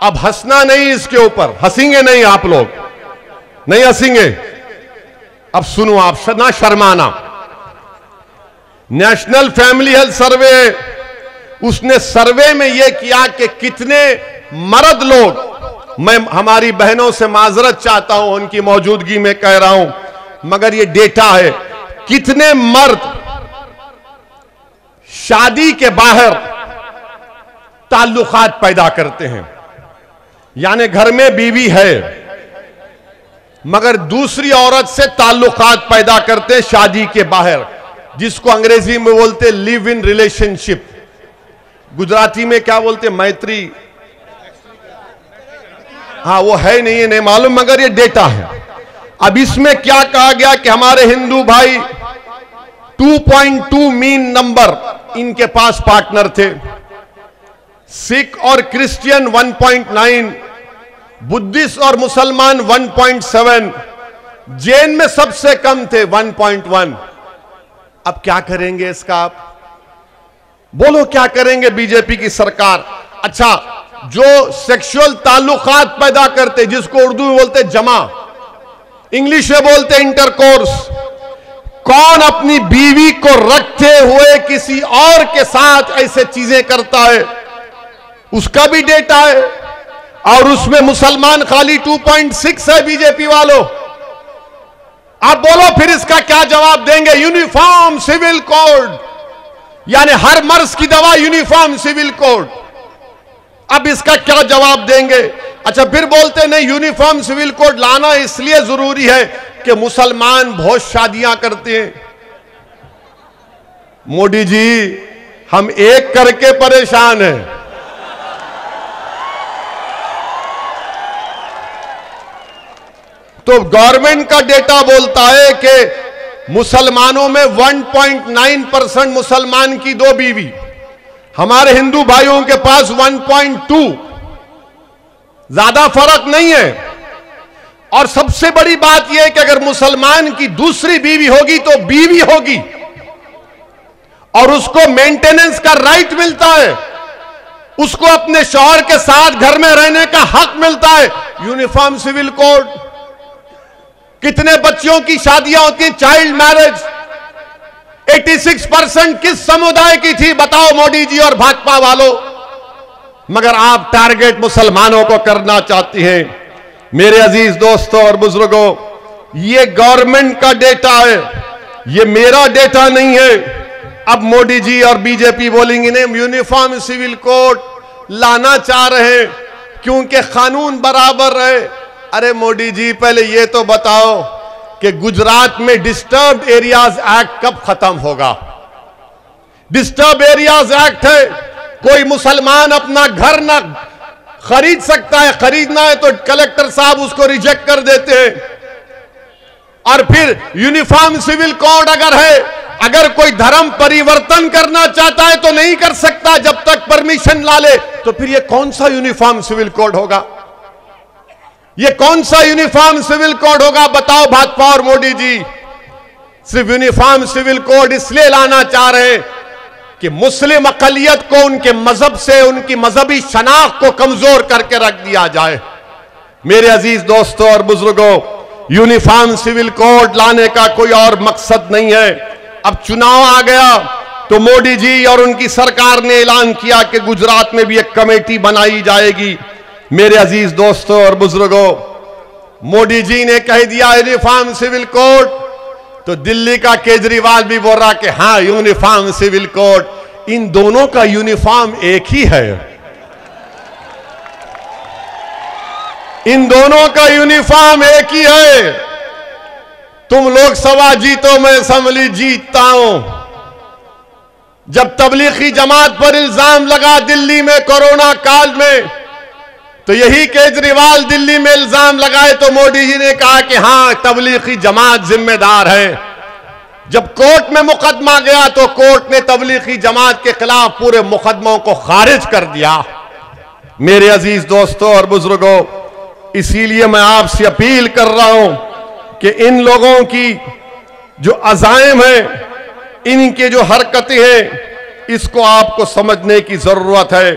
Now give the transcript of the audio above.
अब हंसना नहीं, इसके ऊपर हंसेंगे नहीं, आप लोग नहीं हंसेंगे। अब सुनो, आप ना शर्माना। नेशनल फैमिली हेल्थ सर्वे, उसने सर्वे में यह किया कि कितने मर्द लोग, मैं हमारी बहनों से माजरत चाहता हूं, उनकी मौजूदगी में कह रहा हूं, मगर यह डेटा है, कितने मर्द शादी के बाहर ताल्लुकात पैदा करते हैं। यानी घर में बीवी है मगर दूसरी औरत से ताल्लुकात पैदा करते हैं शादी के बाहर, जिसको अंग्रेजी में बोलते लिव इन रिलेशनशिप। गुजराती में क्या बोलते, मैत्री, हाँ वो है नहीं मालूम, मगर ये डेटा है। अब इसमें क्या कहा गया कि हमारे हिंदू भाई 2.2 मीन नंबर इनके पास पार्टनर थे, सिख और क्रिश्चियन 1.9, बुद्धिस्ट और मुसलमान 1.7, जैन में सबसे कम थे 1.1। अब क्या करेंगे इसका, आप बोलो क्या करेंगे बीजेपी की सरकार। अच्छा, जो सेक्सुअल ताल्लुकात पैदा करते, जिसको उर्दू में बोलते जमा, इंग्लिश में बोलते इंटरकोर्स, कौन अपनी बीवी को रखते हुए किसी और के साथ ऐसे चीजें करता है, उसका भी डेटा है। और उसमें मुसलमान खाली 2.6 है बीजेपी वालों। आप बोलो फिर इसका क्या जवाब देंगे। यूनिफॉर्म सिविल कोड, यानी हर मर्ज की दवा यूनिफॉर्म सिविल कोड। अब इसका क्या जवाब देंगे। अच्छा, फिर बोलते नहीं यूनिफॉर्म सिविल कोड लाना इसलिए जरूरी है कि मुसलमान बहुत शादियां करते हैं। मोदी जी, हम एक करके परेशान हैं। तो गवर्नमेंट का डेटा बोलता है कि मुसलमानों में 1.9% मुसलमान की 2 बीवी, हमारे हिंदू भाइयों के पास 1.2, ज्यादा फर्क नहीं है। और सबसे बड़ी बात यह है कि अगर मुसलमान की दूसरी बीवी होगी तो बीवी होगी और उसको मेंटेनेंस का राइट मिलता है, उसको अपने शौहर के साथ घर में रहने का हक मिलता है। Uniform civil code. कितने बच्चियों की शादियां होती हैं, चाइल्ड मैरिज 86% किस समुदाय की थी, बताओ मोदी जी और भाजपा वालों। मगर आप टारगेट मुसलमानों को करना चाहती हैं। मेरे अजीज दोस्तों और बुजुर्गों, ये गवर्नमेंट का डेटा है, ये मेरा डेटा नहीं है। अब मोदी जी और बीजेपी बोलेंगे नहीं, यूनिफॉर्म सिविल कोड लाना चाह रहे हैं क्योंकि कानून बराबर रहे। अरे मोदी जी, पहले ये तो बताओ कि गुजरात में डिस्टर्ब एरियाज एक्ट कब खत्म होगा। डिस्टर्ब एरियाज एक्ट है, कोई मुसलमान अपना घर ना खरीद सकता है, खरीदना है तो कलेक्टर साहब उसको रिजेक्ट कर देते हैं। और फिर यूनिफॉर्म सिविल कोड अगर है, अगर कोई धर्म परिवर्तन करना चाहता है तो नहीं कर सकता जब तक परमिशन ला ले। तो फिर ये कौन सा यूनिफॉर्म सिविल कोड होगा, ये कौन सा यूनिफॉर्म सिविल कोड होगा, बताओ भाजपा और मोदी जी। सिर्फ यूनिफॉर्म सिविल कोड इसलिए लाना चाह रहे हैं कि मुस्लिम अकलियत को उनके मजहब से, उनकी मजहबी शनाख्त को कमजोर करके रख दिया जाए। मेरे अजीज दोस्तों और बुजुर्गों, यूनिफॉर्म सिविल कोड लाने का कोई और मकसद नहीं है। अब चुनाव आ गया तो मोदी जी और उनकी सरकार ने ऐलान किया कि गुजरात में भी एक कमेटी बनाई जाएगी। मेरे अजीज दोस्तों और बुजुर्गों, मोदी जी ने कह दिया यूनिफॉर्म सिविल कोड, तो दिल्ली का केजरीवाल भी बोल रहा कि हां यूनिफॉर्म सिविल कोड। इन दोनों का यूनिफॉर्म एक ही है, इन दोनों का यूनिफॉर्म एक ही है। तुम लोकसभा जीतो, मैं असेंबली जीतता हूं। जब तबलीगी जमात पर इल्जाम लगा दिल्ली में कोरोना काल में, तो यही केजरीवाल दिल्ली में इल्जाम लगाए तो मोदी जी ने कहा कि हां तबलीगी जमात जिम्मेदार है। जब कोर्ट में मुकदमा गया तो कोर्ट ने तबलीगी जमात के खिलाफ पूरे मुकदमों को खारिज कर दिया। मेरे अजीज दोस्तों और बुजुर्गों, इसीलिए मैं आपसे अपील कर रहा हूं कि इन लोगों की जो अज़ाइम है, इनके जो हरकतें हैं, इसको आपको समझने की जरूरत है।